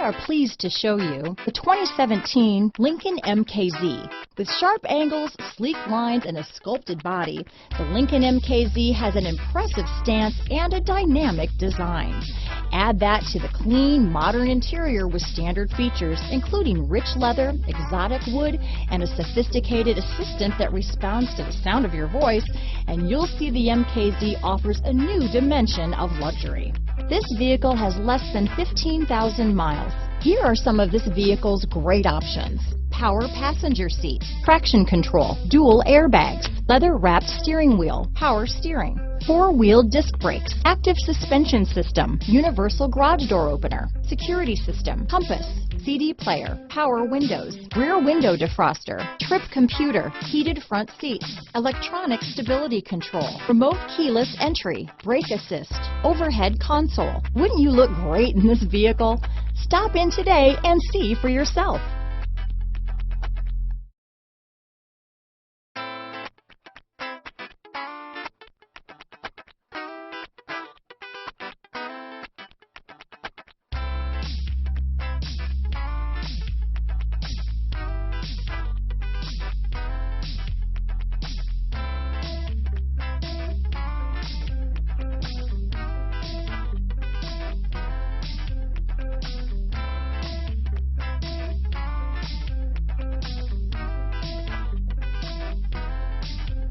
are pleased to show you the 2017 Lincoln MKZ. With sharp angles, sleek lines, and a sculpted body, the Lincoln MKZ has an impressive stance and a dynamic design. Add that to the clean, modern interior with standard features, including rich leather, exotic wood, and a sophisticated assistant that responds to the sound of your voice, and you'll see the MKZ offers a new dimension of luxury. This vehicle has less than 15,000 miles. Here are some of this vehicle's great options: power passenger seat, traction control, dual airbags, leather-wrapped steering wheel, power steering, four-wheel disc brakes, active suspension system, universal garage door opener, security system, compass, CD player, power windows, rear window defroster, trip computer, heated front seats, electronic stability control, remote keyless entry, brake assist, overhead console. Wouldn't you look great in this vehicle? Stop in today and see for yourself.